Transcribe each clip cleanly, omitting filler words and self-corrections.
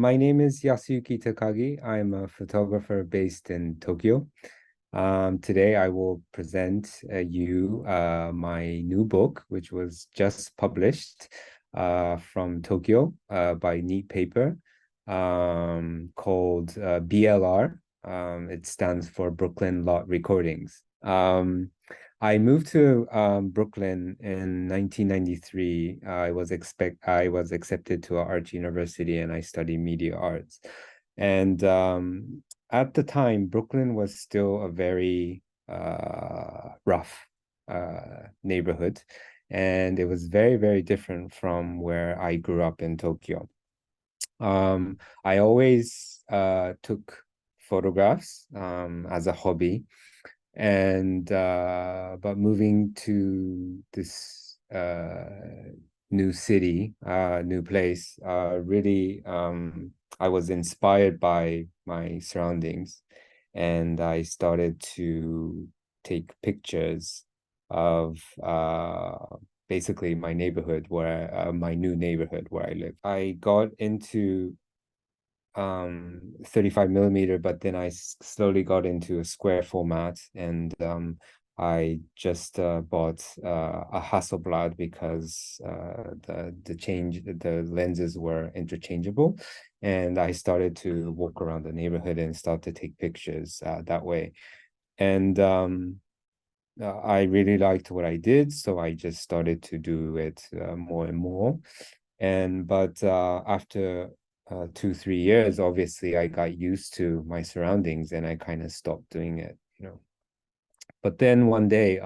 My name is Yasuyuki Takagi. I'm a photographer based in Tokyo. Today I will present you my new book, which was just published from Tokyo by Neat Paper, called BLR. It stands for Brooklyn Lot Recordings. I moved to Brooklyn in 1993. I was accepted to Art University and I studied media arts. And at the time, Brooklyn was still a very rough neighborhood, and it was very, very different from where I grew up in Tokyo. I always took photographs as a hobby, and but moving to this new city, new place, really I was inspired by my surroundings, and I started to take pictures of basically my neighborhood where my new neighborhood where I live. I got into 35 millimeter, but then I slowly got into a square format, and I just bought a Hasselblad because the lenses were interchangeable, and I started to walk around the neighborhood and start to take pictures that way. And I really liked what I did, so I just started to do it more and more. But after 2, 3 years, obviously I got used to my surroundings and I kind of stopped doing it. But then one day,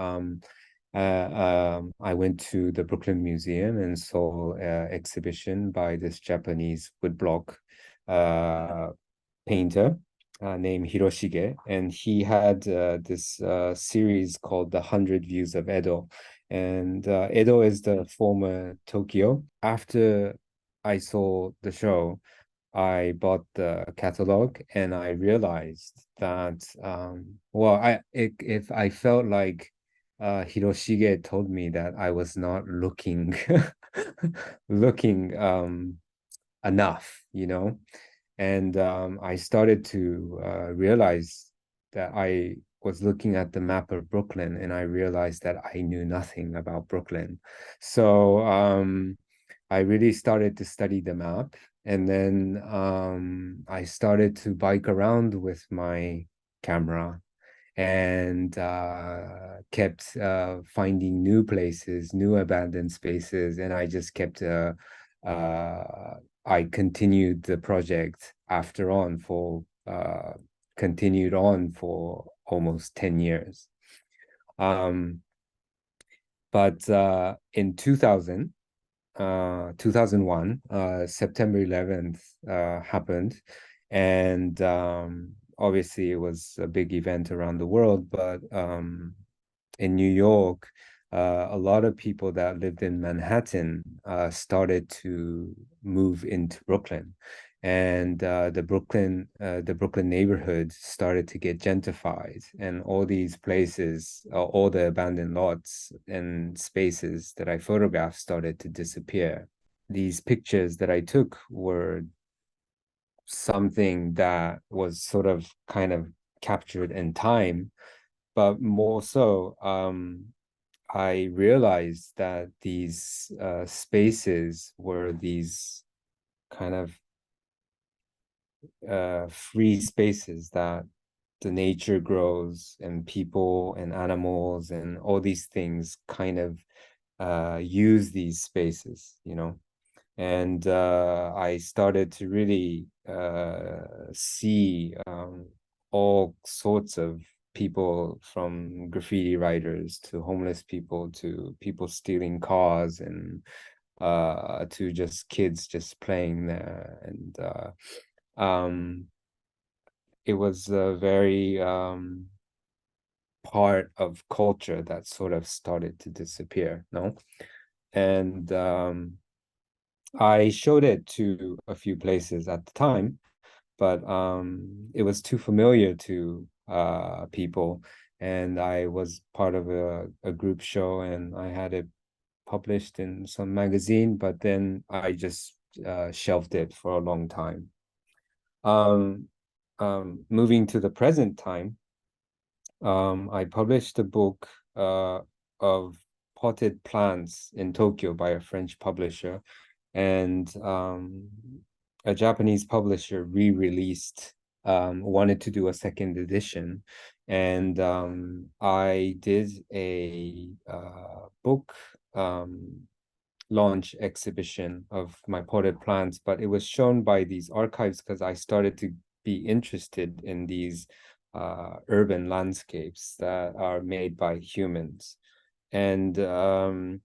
I went to the Brooklyn Museum and saw an exhibition by this Japanese woodblock painter named Hiroshige, and he had this series called The 100 Views of Edo. And Edo is the former Tokyo. After I saw the show, I bought the catalog and I realized that if I felt like Hiroshige told me that I was not looking looking enough. And I started to realize that I was looking at the map of Brooklyn and I realized that I knew nothing about Brooklyn. So I really started to study the map. And then I started to bike around with my camera and kept finding new places, new abandoned spaces. And I just kept, I continued the project continued on for almost 10 years. But in 2001, September 11th happened. And obviously, it was a big event around the world. But in New York, a lot of people that lived in Manhattan started to move into Brooklyn. And the Brooklyn neighborhood started to get gentrified, and all these places, all the abandoned lots and spaces that I photographed started to disappear. These pictures that I took were something that was sort of kind of captured in time, but more so, I realized that these spaces were these kind of free spaces that the nature grows and people and animals and all these things kind of use these spaces. And I started to really see all sorts of people, from graffiti writers to homeless people to people stealing cars, and to just kids just playing there. And it was a very part of culture that sort of started to disappear, no? And I showed it to a few places at the time, but it was too familiar to people. And I was part of a group show and I had it published in some magazine, but then I just shelved it for a long time. Um, Moving to the present time, I published a book of potted plants in Tokyo by a French publisher, and a Japanese publisher re-released, wanted to do a second edition, and I did a book launch exhibition of my potted plants, but it was shown by these archives because I started to be interested in these urban landscapes that are made by humans. And the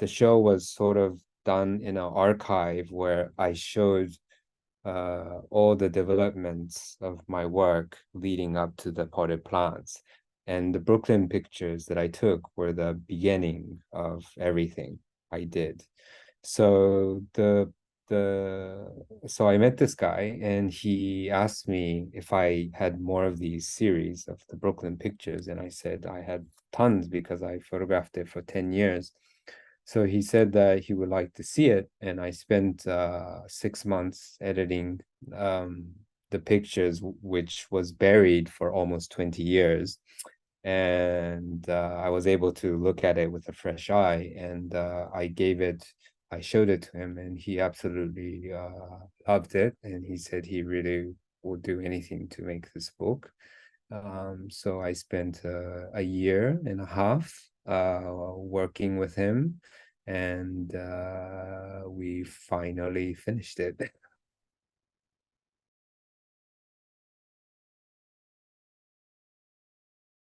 show was sort of done in an archive where I showed all the developments of my work leading up to the potted plants. And the Brooklyn pictures that I took were the beginning of everything I did. So so I met this guy and he asked me if I had more of these series of the Brooklyn pictures, and I said I had tons because I photographed it for 10 years. So he said that he would like to see it, and I spent 6 months editing the pictures, which was buried for almost 20 years. And I was able to look at it with a fresh eye, and I showed it to him, and he absolutely loved it, and he said he really would do anything to make this book. So I spent a year and a half working with him, and we finally finished it.